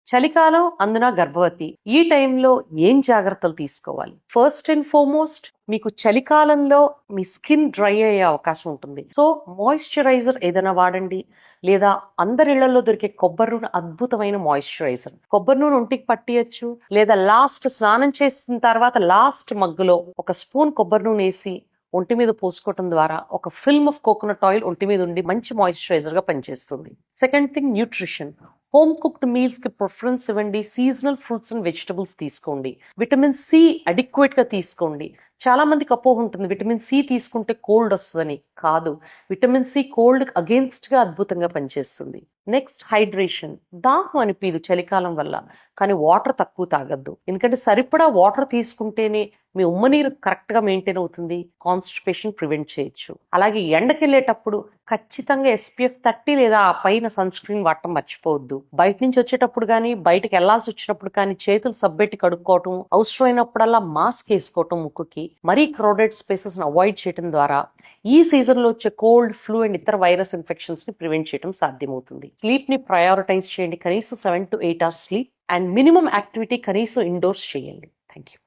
చలికాలం అందున గర్భవతి ఈ టైంలో ఏం జాగ్రత్తలు తీసుకోవాలి? ఫస్ట్ అండ్ ఫార్మోస్ట్ మీకు చలికాలంలో మీ స్కిన్ డ్రై అయ్యే అవకాశం ఉంటుంది. సో మాయిశ్చరైజర్ ఏదైనా వాడండి, లేదా అందరి ఇళ్లలో దొరికే కొబ్బరి నూనె అద్భుతమైన మాయిశ్చరైజర్. కొబ్బరి నూనె ఒంటికి పట్టియచ్చు, లేదా లాస్ట్ స్నానం చేసిన తర్వాత లాస్ట్ మగ్గులో ఒక స్పూన్ కొబ్బరి నూనె వేసి ఒంటి మీద పోసుకోవటం ద్వారా ఒక ఫిల్మ్ ఆఫ్ కోకోనట్ ఆయిల్ ఒంటి మీద ఉండి మంచి మాయిశ్చరైజర్ గా పనిచేస్తుంది. Second thing, nutrition. Home cooked meals కి ప్రిఫరెన్స్ ఇవ్వండి. సీజనల్ ఫ్రూట్స్ అండ్ వెజిటబుల్స్ తీసుకోండి. విటమిన్ సి అడిక్వేట్ గా తీసుకోండి. చాలా మందికి అపోహ ఉంటుంది, విటమిన్ సి తీసుకుంటే కోల్డ్ వస్తుందని. కాదు, విటమిన్ సి కోల్డ్ అగేన్స్ట్ గా అద్భుతంగా పనిచేస్తుంది. Next, hydration. దాహం అనిపించదు చలికాలం వల్ల, కానీ వాటర్ తక్కువ తాగద్దు. ఎందుకంటే సరిపడా వాటర్ తీసుకుంటేనే మీ ఉమ్మ నీరు కరెక్ట్ గా మెయింటైన్ అవుతుంది, కాన్స్టిపేషన్ ప్రివెంట్ చేయొచ్చు. అలాగే ఎండకెళ్ళేటప్పుడు ఖచ్చితంగా SPF 30 లేదా ఆ పైన సన్ స్క్రీన్ వాడటం మర్చిపోవద్దు. బయట నుంచి వచ్చేటప్పుడు కానీ, బయటకు వెళ్లాల్సి వచ్చినప్పుడు కానీ చేతులు సబ్బెట్టి కడుక్కోవటం, అవసరమైనప్పుడల్లా మాస్క్ వేసుకోవటం ముక్కుకి. మరీ క్రౌడెడ్ స్పేసెస్ అవాయిడ్ చేయడం ద్వారా ఈ సీజన్ లో వచ్చే కోల్డ్, ఫ్లూ అండ్ ఇతర వైరస్ ఇన్ఫెక్షన్స్ ని ప్రివెంట్ చేయడం సాధ్యమవుతుంది. స్లీప్ ని ప్రయారిటైజ్ చేయండి. కనీసం 7 to 8 hours sleep and minimum activity కనీసం ఇండోర్స్ చేయండి. Thank you.